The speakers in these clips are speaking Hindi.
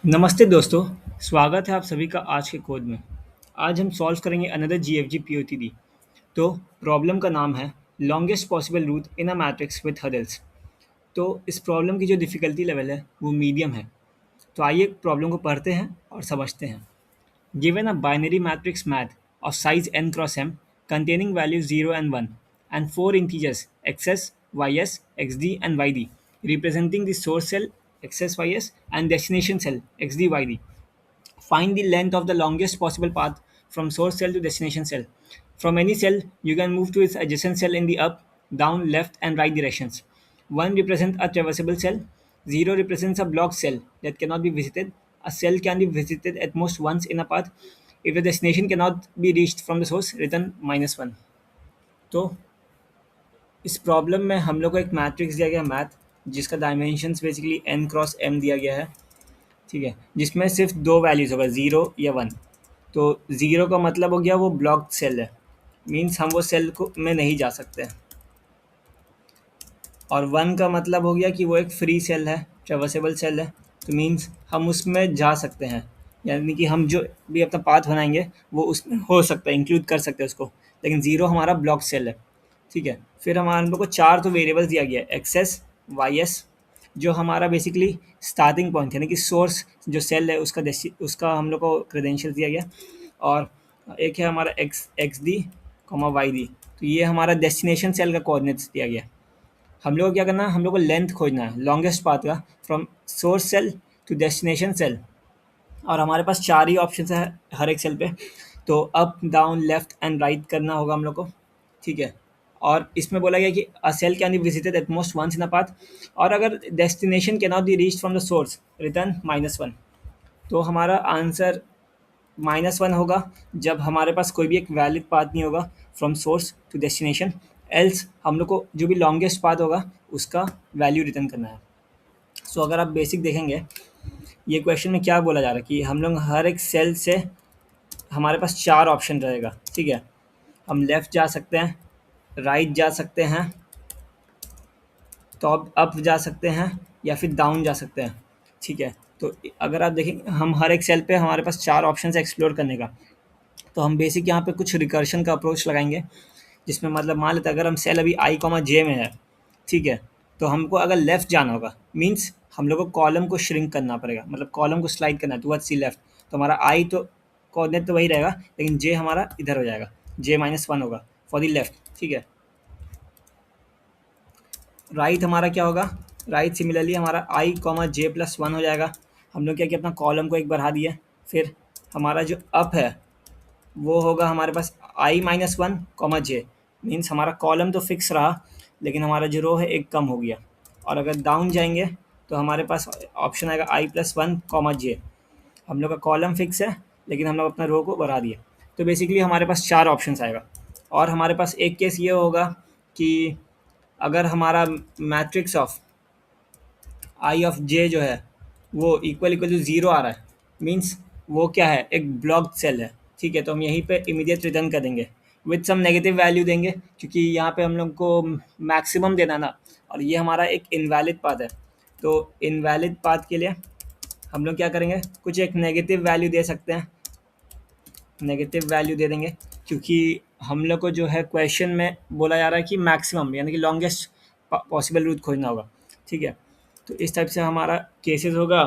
नमस्ते दोस्तों, स्वागत है आप सभी का आज के कोड में। आज हम सॉल्व करेंगे अनदर जीएफजी पीओटीडी। तो प्रॉब्लम का नाम है longest possible route in a matrix with hurdles. तो इस प्रॉब्लम की जो डिफ़िकल्टी लेवल है वो मीडियम है। तो आइए प्रॉब्लम को पढ़ते हैं और समझते हैं। Given a binary matrix math of size n cross m containing values 0 and 1 and four integers xs, ys, xd and yd representing the source cell xs, ys and destination cell xd, yd. Find the length of the longest possible path from source cell to destination cell. From any cell, you can move to its adjacent cell in the up, down, left, and right directions. 1 represents a traversable cell, 0 represents a blocked cell that cannot be visited. A cell can be visited at most once in a path. If the destination cannot be reached from the source, return -1. तो इस प्रॉब्लम में हम लोग को एक मैट्रिक्स दिया गया मैथ जिसका dimensions basically n cross m दिया गया है, ठीक है, जिसमें सिर्फ दो वैल्यूज़ होगा, ज़ीरो या वन। तो ज़ीरो का मतलब हो गया वो ब्लॉक्ड सेल है, मीन्स हम वो सेल को में नहीं जा सकते हैं। और वन का मतलब हो गया कि वो एक फ्री सेल है, ट्रेवर्सेबल सेल है, तो मीन्स हम उसमें जा सकते हैं, यानी कि हम जो भी अपना पाथ बनाएंगे वो उसमें हो सकता है, इंक्लूड कर सकते हैं उसको। लेकिन ज़ीरो हमारा ब्लॉक सेल है, ठीक है। फिर हमारे हम लोग को चार तो वेरिएबल्स दिया गया है, एक्स एस, वाई एस, जो हमारा बेसिकली स्टार्टिंग पॉइंट यानी कि सोर्स जो सेल है उसका हम लोग को क्रेडेंशियल दिया गया। और एक है हमारा x x d comma y d, तो ये हमारा डेस्टिनेशन सेल का कोऑर्डिनेट्स दिया गया। हम लोग को क्या करना है, हम लोग को लेंथ खोजना है लॉन्गेस्ट पाथ का from source cell to destination cell. और हमारे पास चार ही ऑप्शन है हर एक सेल पे, तो up, down, left and right करना होगा हम लोग को, ठीक है। और इसमें बोला गया कि a cell can be visited at most once in a path, और अगर destination can not be reached from the source, return -1। तो हमारा आंसर -1 होगा जब हमारे पास कोई भी एक वैलिड पाथ नहीं होगा from source to destination. Else हम लोग को जो भी लॉन्गेस्ट पाथ होगा उसका वैल्यू रिटर्न करना है। सो अगर आप बेसिक देखेंगे, ये क्वेश्चन में क्या बोला जा रहा है कि हम लोग हर एक सेल से हमारे पास चार ऑप्शन रहेगा, ठीक है। हम लेफ़्ट जा सकते हैं, राइट जा सकते हैं, तो अप जा सकते हैं या फिर डाउन जा सकते हैं, ठीक है। तो अगर आप देखें हम हर एक सेल पे हमारे पास चार ऑप्शन है एक्सप्लोर करने का। तो हम बेसिक यहाँ पे कुछ रिकर्शन का अप्रोच लगाएंगे, जिसमें मतलब मान लेते हैं अगर हम सेल अभी आई कॉमा जे में है, ठीक है, तो हमको अगर लेफ़्ट जाना होगा मीन्स हम लोग को कॉलम को श्रिंक करना पड़ेगा, मतलब कॉलम को स्लाइड करना है टुवर्ड्स सी लेफ्ट। तो हमारा आई तो कोऑर्डिनेट तो वही रहेगा, लेकिन जे हमारा इधर हो जाएगा, J-1 होगा फॉर द लेफ्ट, ठीक है। राइट हमारा क्या होगा, राइट सिमिलरली हमारा आई कॉमा J+1 हो जाएगा। हम लोग क्या किया, अपना कॉलम को एक बढ़ा दिया। फिर हमारा जो अप है वो होगा हमारे पास I-1 कॉमा जे, मीन्स हमारा कॉलम तो फिक्स रहा लेकिन हमारा जो रो है एक कम हो गया। और अगर डाउन जाएंगे तो हमारे पास ऑप्शन आएगा I+1 कॉमा जे, हम लोग का कॉलम फिक्स है लेकिन हम लोग अपना रो को बढ़ा दिया। तो बेसिकली हमारे पास चार ऑप्शंस आएगा। और हमारे पास एक केस ये होगा कि अगर हमारा मैट्रिक्स ऑफ आई ऑफ जे जो है वो इक्वल इक्वल टू ज़ीरो आ रहा है, मीन्स वो क्या है, एक ब्लॉक्ड सेल है, ठीक है। तो हम यहीं पे इमीडिएट रिटर्न कर देंगे, विथ सम नेगेटिव वैल्यू देंगे क्योंकि यहाँ पे हम लोग को मैक्सिमम देना ना, और ये हमारा एक इनवैलिड पाथ है। तो इनवैलिड पाथ के लिए हम लोग क्या करेंगे, कुछ एक नेगेटिव वैल्यू दे सकते हैं, नेगेटिव वैल्यू दे देंगे क्योंकि हम लोग को जो है क्वेश्चन में बोला जा रहा है कि मैक्सिमम यानी कि लॉन्गेस्ट पॉसिबल रूट खोजना होगा, ठीक है। तो इस टाइप से हमारा केसेस होगा।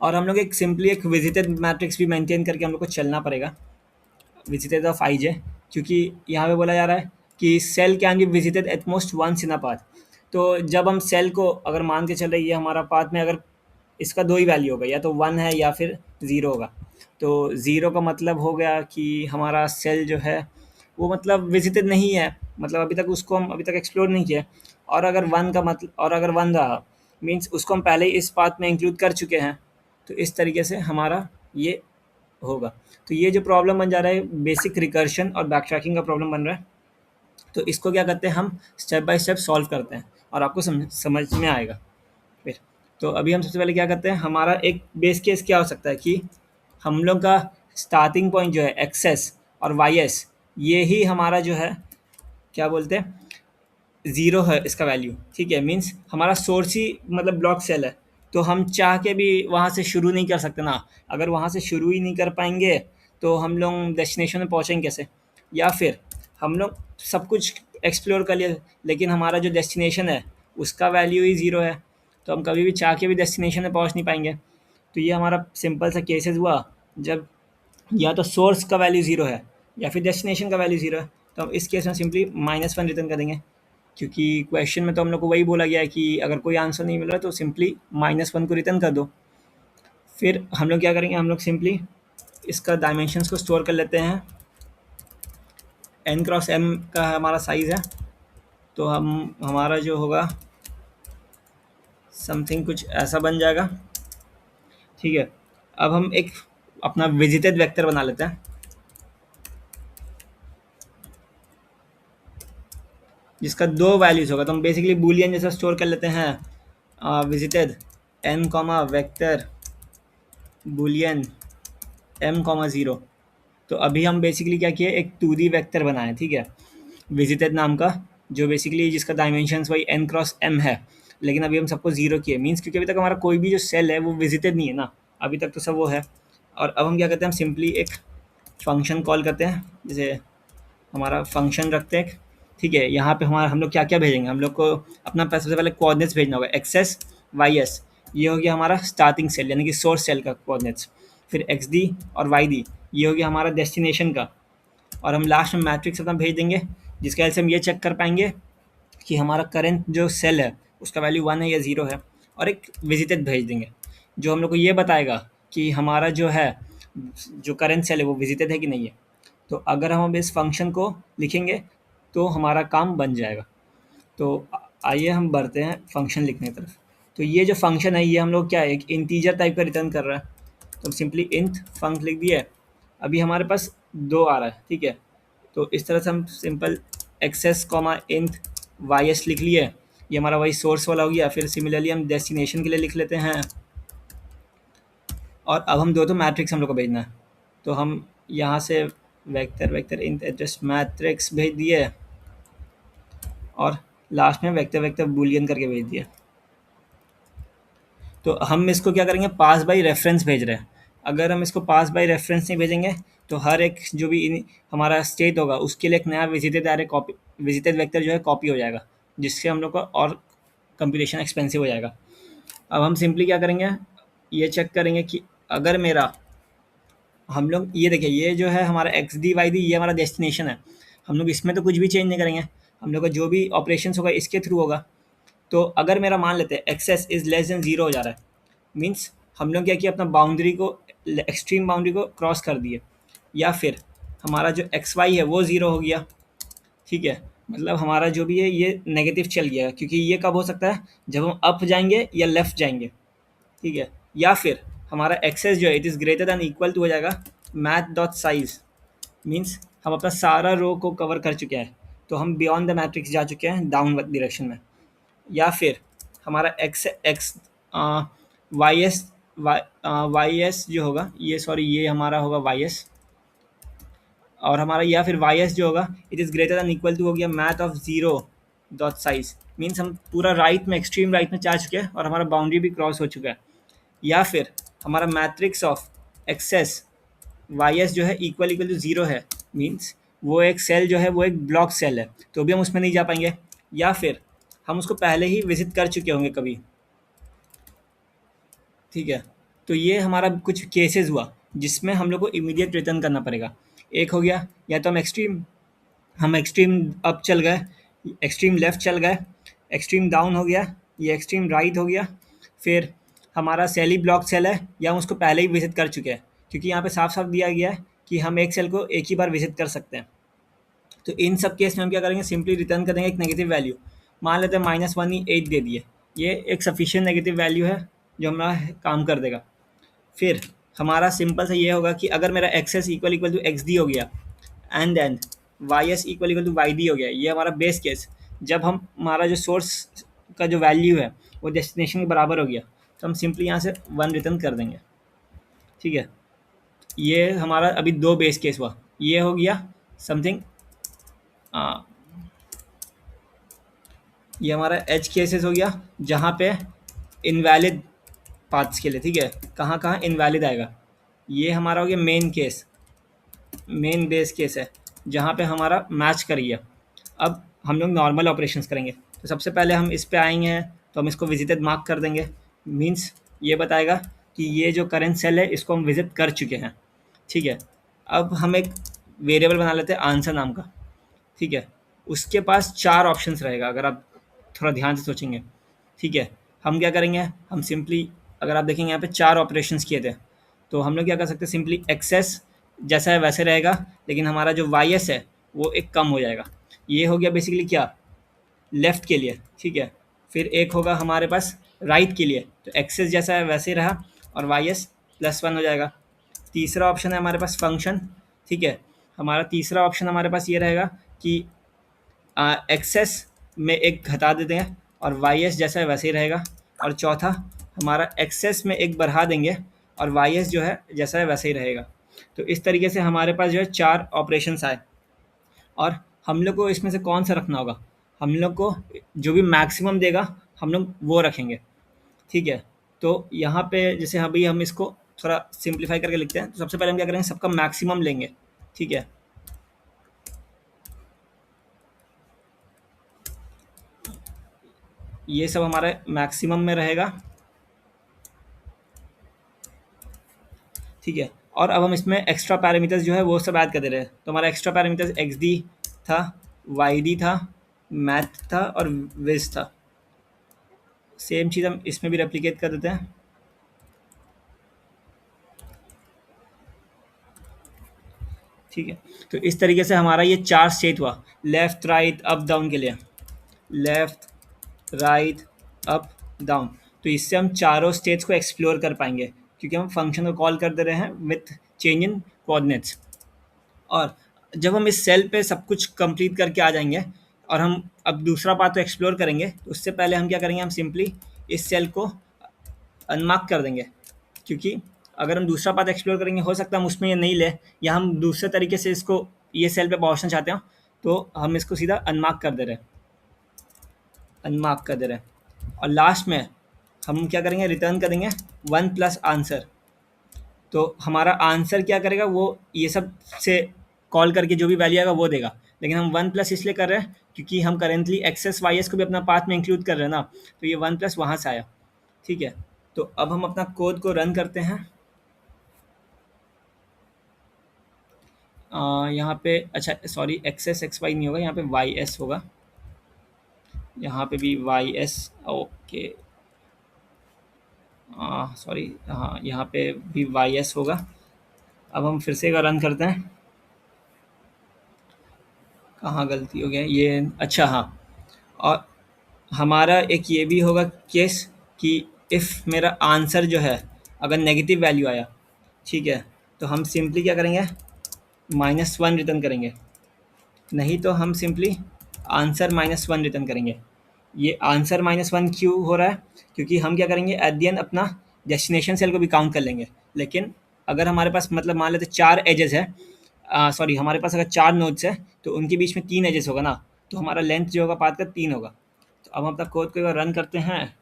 और हम लोग एक सिंपली एक विजिटेड मैट्रिक्स भी मेंटेन करके हम लोग को चलना पड़ेगा, विजिटेड ऑफ आई जे, क्योंकि यहाँ पे बोला जा रहा है कि cell can be visited at most once in a path. तो जब हम सेल को अगर मान के चल रहे ये हमारा पाथ में अगर इसका दो ही वैल्यू होगा, या तो वन है या फिर ज़ीरो होगा। तो ज़ीरो का मतलब हो गया कि हमारा सेल जो है वो मतलब विजिटेड नहीं है, मतलब अभी तक उसको हम अभी तक एक्सप्लोर नहीं किया। और अगर वन का मतलब, और अगर वन रहा मीन्स उसको हम पहले ही इस पाथ में इंक्लूड कर चुके हैं। तो इस तरीके से हमारा ये होगा। तो ये जो प्रॉब्लम बन जा रहा है बेसिक रिकर्शन और बैकट्रैकिंग का प्रॉब्लम बन रहा है। तो इसको क्या करते हैं, हम स्टेप बाय स्टेप सॉल्व करते हैं और आपको समझ में आएगा फिर। तो अभी हम सबसे पहले क्या करते हैं, हमारा एक बेस केस क्या हो सकता है कि हम लोग का स्टार्टिंग पॉइंट जो है एक्स एस और वाई एस, ये ही हमारा जो है क्या बोलते हैं ज़ीरो है इसका वैल्यू, ठीक है। मीन्स हमारा सोर्स ही मतलब ब्लॉक सेल है, तो हम चाह के भी वहाँ से शुरू नहीं कर सकते ना। अगर वहाँ से शुरू ही नहीं कर पाएंगे तो हम लोग डेस्टिनेशन में पहुँचेंगे कैसे? या फिर हम लोग सब कुछ एक्सप्लोर कर लिया लेकिन हमारा जो डेस्टिनेशन है उसका वैल्यू ही ज़ीरो है, तो हम कभी भी चाह के भी डेस्टिनेशन में पहुँच नहीं पाएंगे। तो ये हमारा सिंपल सा केसेस हुआ जब या तो सोर्स का वैल्यू ज़ीरो है या फिर डेस्टिनेशन का वैल्यू ज़ीरो है। तो हम इस केस में सिंपली -1 रिटर्न कर देंगे, क्योंकि क्वेश्चन में तो हम लोग को वही बोला गया है कि अगर कोई आंसर नहीं मिल रहा तो सिंपली -1 को रिटर्न कर दो। फिर हम लोग क्या करेंगे, हम लोग सिंपली इसका डायमेंशंस को स्टोर कर लेते हैं। n×m का हमारा साइज़ है, तो हम हमारा जो होगा समथिंग कुछ ऐसा बन जाएगा। ठीक है, अब हम एक अपना विजिटेड वेक्टर बना लेते हैं जिसका दो वैल्यूज़ होगा। तो हम बेसिकली बूलियन जैसा स्टोर कर लेते हैं visited n comma vector Boolean m comma zero. तो अभी हम बेसिकली क्या किए, एक 2D वेक्टर बनाए, ठीक है, विजिटेड नाम का, जो बेसिकली जिसका डायमेंशंस वही n×m है। लेकिन अभी हम सबको ज़ीरो किए, मीन्स क्योंकि अभी तक हमारा कोई भी जो सेल है वो विजिटेड नहीं है ना, अभी तक तो सब वो है। और अब हम क्या करते हैं, हम सिंपली एक फंक्शन कॉल करते हैं, जैसे हमारा फंक्शन रखते हैं, ठीक है। यहाँ पे हमारा हम लोग क्या क्या भेजेंगे, हम लोग को अपना सबसे पहले कोऑर्डिनेट्स भेजना होगा, एक्स वाई एस, ये हो गया हमारा स्टार्टिंग सेल यानी कि सोर्स सेल का कोऑर्डिनेट्स। फिर एक्स डी और वाई डी, ये हो गया हमारा डेस्टिनेशन का। और हम लास्ट में मैट्रिक्स अपना भेज देंगे, जिसके वजह से हम ये चेक कर पाएंगे कि हमारा करंट जो सेल है उसका वैल्यू 1 है या 0 है। और एक विजिटेड भेज देंगे जो हम लोग को ये बताएगा कि हमारा जो है जो करंट सेल है वो विजिटेड है कि नहीं है। तो अगर हम अब इस फंक्शन को लिखेंगे तो हमारा काम बन जाएगा। तो आइए हम बढ़ते हैं फंक्शन लिखने की तरफ। तो ये जो फंक्शन है ये हम लोग क्या है, एक इंटीजर टाइप का रिटर्न कर रहा है। तो हम सिंपली इंट फंक्शन लिख दिए। अभी हमारे पास 2 आ रहा है, ठीक है। तो इस तरह से हम simple xs comma int y s लिख लिए, ये हमारा वही सोर्स वाला हो गया। फिर सिमिलरली हम डेस्टिनेशन के लिए लिख लेते हैं। और अब हम दो तो मैट्रिक्स हम लोग को भेजना है, तो हम यहाँ से vector vector int address matrix भेज दिए और लास्ट में वेक्टर वेक्टर बूलियन करके भेज दिया। तो हम इसको क्या करेंगे, पास बाय रेफरेंस भेज रहे हैं। अगर हम इसको पास बाय रेफरेंस नहीं भेजेंगे तो हर एक जो भी हमारा स्टेट होगा उसके लिए एक नया visited direct copy visited vector जो है कॉपी हो जाएगा, जिससे हम लोग का और कंप्यूटेशन एक्सपेंसिव हो जाएगा। अब हम सिंपली क्या करेंगे, ये चेक करेंगे कि अगर मेरा हम लोग ये देखिए, ये जो है हमारा एक्स डी वाई डी, ये हमारा डेस्टिनेशन है। हम लोग इसमें तो कुछ भी चेंज नहीं करेंगे, हम लोग का जो भी ऑपरेशन होगा इसके थ्रू होगा। तो अगर मेरा मान लेते हैं एक्सेस इज़ लेस देन 0 हो जा रहा है, मीन्स हम लोग क्या किया, अपना बाउंड्री को एक्सट्रीम बाउंड्री को क्रॉस कर दिए। या फिर हमारा जो एक्स वाई है वो 0 हो गया, ठीक है, मतलब हमारा जो भी है ये नेगेटिव चल गया, क्योंकि ये कब हो सकता है, जब हम अप जाएंगे या लेफ्ट जाएंगे, ठीक है। या फिर हमारा एक्सेस जो है it is greater than equal to हो जाएगा मैथ डॉट साइज, मीन्स हम अपना सारा रो को कवर कर चुके हैं, तो हम बियॉन्ड द मैट्रिक्स जा चुके हैं डाउनवर्ड डायरेक्शन में। या फिर हमारा x X Y S Y S जो होगा, ये सॉरी ये हमारा होगा वाई एस, और हमारा या फिर वाई एस जो होगा it is greater than equal to हो गया math of zero dot size, means हम पूरा राइट में एक्सट्रीम राइट में जा चुके हैं और हमारा बाउंड्री भी क्रॉस हो चुका है। या फिर हमारा matrix of X S Y S जो है इक्वल इक्वल टू 0 है, मीन्स वो एक सेल जो है वो एक ब्लॉक सेल है, तो भी हम उसमें नहीं जा पाएंगे। या फिर हम उसको पहले ही विजिट कर चुके होंगे कभी, ठीक है। तो ये हमारा कुछ केसेस हुआ जिसमें हम लोग को इमीडिएट रिटर्न करना पड़ेगा। एक हो गया, या तो हम एक्सट्रीम अप चल गए, एक्सट्रीम लेफ्ट चल गए, एक्सट्रीम डाउन हो गया, ये एक्सट्रीम राइट हो गया। फिर हमारा सेल ही ब्लॉक सेल है या हम उसको पहले ही विजिट कर चुके हैं, क्योंकि यहाँ पे साफ साफ दिया गया है कि हम एक सेल को एक ही बार विजिट कर सकते हैं। तो इन सब केस में हम क्या करेंगे, सिंपली रिटर्न कर देंगे एक नेगेटिव वैल्यू। मान लेते हैं -1 दे दिए, ये एक सफिशिएंट नेगेटिव वैल्यू है जो हमारा काम कर देगा। फिर हमारा सिंपल सा ये होगा कि अगर मेरा X S equal equal to X D हो गया and then Y S equal equal to Y D हो गया, ये हमारा बेस केस, जब हम हमारा जो सोर्स का जो वैल्यू है वो डेस्टिनेशन के बराबर हो गया, तो हम सिंपली यहाँ से 1 रिटर्न कर देंगे, ठीक है। ये हमारा अभी 2 बेस केस हुआ, ये हो गया समथिंग, ये हमारा एज केसेस हो गया जहाँ पे इनवैलिड पाथ्स के लिए, ठीक है। कहाँ कहाँ इनवैलिड आएगा, ये हमारा हो गया main case, main base case है जहाँ पे हमारा मैच करिए। अब हम लोग नॉर्मल ऑपरेशंस करेंगे, तो सबसे पहले हम इस पे आएंगे, तो हम इसको विजिटेड मार्क कर देंगे। मींस ये बताएगा कि ये जो करेंट सेल है इसको हम विजिट कर चुके हैं, ठीक है। अब हम एक वेरिएबल बना लेते हैं आंसर नाम का, ठीक है। उसके पास चार ऑप्शंस रहेगा, अगर आप थोड़ा ध्यान से सोचेंगे, ठीक है। हम क्या करेंगे, हम सिंपली, अगर आप देखेंगे यहाँ पे चार ऑपरेशंस किए थे, तो हम लोग क्या कर सकते हैं, सिंपली एक्सेस जैसा है वैसे रहेगा, लेकिन हमारा जो वाई एस है वो एक कम हो जाएगा। ये हो गया बेसिकली क्या, लेफ़्ट के लिए, ठीक है। फिर एक होगा हमारे पास राइट के लिए, तो एक्सेस जैसा है वैसे ही रहा और वाई एस +1 हो जाएगा। तीसरा ऑप्शन है हमारे पास फंक्शन, ठीक है। हमारा तीसरा ऑप्शन हमारे पास ये रहेगा कि एक्सेस में एक घटा देते हैं और वाई एस जैसा है वैसे ही रहेगा। और चौथा हमारा एक्सेस में एक बढ़ा देंगे और वाई एस जो है जैसा है वैसे ही रहेगा। तो इस तरीके से हमारे पास जो है चार ऑपरेशंस आए, और हम लोग को इसमें से कौन सा रखना होगा, हम लोग को जो भी मैक्सिमम देगा हम लोग वो रखेंगे, ठीक है। तो यहाँ पे जैसे अभी हम इसको थोड़ा सिंप्लीफाई करके लिखते हैं, तो सबसे पहले हम क्या करेंगे, सबका मैक्सिमम लेंगे, ठीक है। ये सब हमारे मैक्सिमम में रहेगा, ठीक है। और अब हम इसमें एक्स्ट्रा पैरामीटर्स जो है वो सब ऐड कर दे रहे हैं। तो हमारा एक्स्ट्रा पैरामीटर्स एक्स डी था, वाई डी था, मैथ था और विज था। सेम चीज़ हम इसमें भी रेप्लिकेट कर देते हैं, ठीक है। तो इस तरीके से हमारा ये चार स्टेट हुआ, लेफ़्ट राइट अप डाउन के लिए, लेफ़्ट राइट अप डाउन। तो इससे हम चारों स्टेट्स को एक्सप्लोर कर पाएंगे, क्योंकि हम फंक्शन को कॉल कर दे रहे हैं विथ चेंज इन कोऑर्डिनेट्स। और जब हम इस सेल पे सब कुछ कंप्लीट करके आ जाएंगे और हम अब दूसरा पार्ट तो एक्सप्लोर करेंगे, तो उससे पहले हम क्या करेंगे, हम सिंपली इस सेल को अनमार्क कर देंगे। क्योंकि अगर हम दूसरा पाथ एक्सप्लोर करेंगे, हो सकता है हम उसमें ये नहीं ले, या हम दूसरे तरीके से इसको ये सेल पे पहुंचना चाहते हो, तो हम इसको सीधा अनमार्क कर दे रहे हैं, अनमार्क कर दे रहे हैं। और लास्ट में हम क्या करेंगे, रिटर्न करेंगे 1 प्लस आंसर। तो हमारा आंसर क्या करेगा, वो ये सब से कॉल करके जो भी वैल्यू आएगा वो देगा। लेकिन हम 1 प्लस इसलिए कर रहे हैं क्योंकि हम करेंटली एक्सेस वाई एस को भी अपना पाथ में इंक्लूड कर रहे हैं ना, तो ये 1 प्लस वहाँ से आया, ठीक है। तो अब हम अपना कोड को रन करते हैं। यहाँ पे अच्छा सॉरी, एक्सेस एक्स वाई नहीं होगा, यहाँ पे वाई एस होगा, यहाँ पे भी वाई एस, ओके सॉरी, हाँ यहाँ पे भी वाई एस होगा। अब हम फिर से रन करते हैं, कहाँ गलती हो गया ये, अच्छा हाँ। और हमारा एक ये भी होगा केस कि इफ़ मेरा आंसर जो है अगर नेगेटिव वैल्यू आया, ठीक है, तो हम सिंपली क्या करेंगे, -1 रिटर्न करेंगे। नहीं तो हम सिंपली आंसर -1 रिटर्न करेंगे। ये आंसर -1 क्यों हो रहा है, क्योंकि हम क्या करेंगे, एट द एंड अपना डेस्टिनेशन सेल को भी काउंट कर लेंगे। लेकिन अगर हमारे पास मतलब मान लेते 4 एजेस है, सॉरी हमारे पास अगर 4 नोड्स है, तो उनके बीच में 3 एजेस होगा ना, तो हमारा लेंथ जो होगा पाथ का 3 होगा। तो अब हम अपना कोड को एक बार रन करते हैं,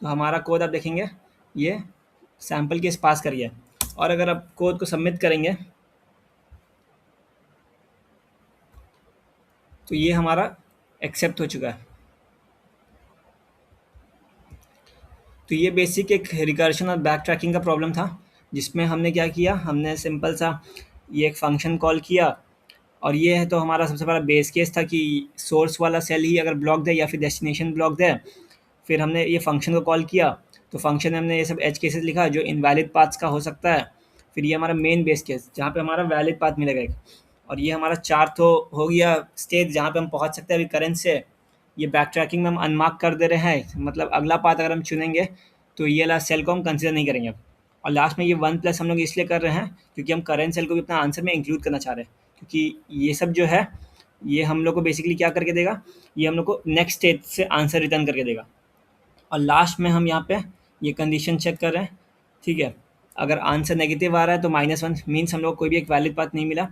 तो हमारा कोड आप देखेंगे ये सैम्पल केस पास करिए। और अगर आप कोड को सबमिट करेंगे, तो ये हमारा एक्सेप्ट हो चुका है। तो ये बेसिक एक रिकर्शन और बैक ट्रैकिंग का प्रॉब्लम था, जिसमें हमने क्या किया, हमने सिंपल सा ये एक फंक्शन कॉल किया। और ये है तो हमारा सबसे बड़ा बेस केस था कि सोर्स वाला सेल ही अगर ब्लॉक दे या फिर डेस्टिनेशन ब्लॉक दे। फिर हमने ये फंक्शन को कॉल किया, तो फंक्शन में हमने ये सब एज केसेस लिखा जो इनवैलिड पाथ्स का हो सकता है। फिर ये हमारा मेन बेस केस जहाँ पे हमारा वैलिड पाथ मिलेगा एक। और ये हमारा 4 तो हो गया स्टेज जहाँ पे हम पहुँच सकते हैं अभी करेंट से। ये बैक ट्रैकिंग में हम अनमार्क कर दे रहे हैं, मतलब अगला पाथ अगर हम चुनेंगे तो ये वाला सेल को हम कंसिडर नहीं करेंगे अब। और लास्ट में ये 1 प्लस हम लोग इसलिए कर रहे हैं क्योंकि हम करेंट सेल को भी अपना आंसर में इंक्लूड करना चाह रहे हैं। क्योंकि ये सब जो है ये हम लोग को बेसिकली क्या करके देगा, ये हम लोग को नेक्स्ट स्टेज से आंसर रिटर्न करके देगा। और लास्ट में हम यहाँ पे ये कंडीशन चेक कर रहे हैं, ठीक है। अगर आंसर नेगेटिव आ रहा है तो -1 मीन्स हम लोग को कोई भी एक वैलिड पाथ नहीं मिला।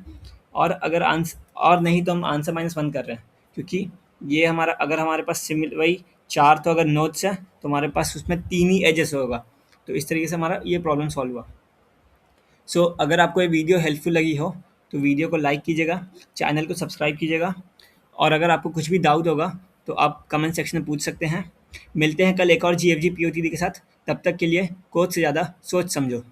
और अगर आंसर और नहीं तो हम आंसर -1 कर रहे हैं, क्योंकि ये हमारा अगर हमारे पास सिमिलर वही 4 तो अगर नोड्स है तो हमारे पास उसमें 3 ही एजेस होगा। तो इस तरीके से हमारा ये प्रॉब्लम सॉल्व हुआ। सो अगर आपको ये वीडियो हेल्पफुल लगी हो तो वीडियो को लाइक कीजिएगा, चैनल को सब्सक्राइब कीजिएगा, और अगर आपको कुछ भी डाउट होगा तो आप कमेंट सेक्शन में पूछ सकते हैं। मिलते हैं कल एक और GFG POTD के साथ। तब तक के लिए कोच से ज़्यादा सोच समझो।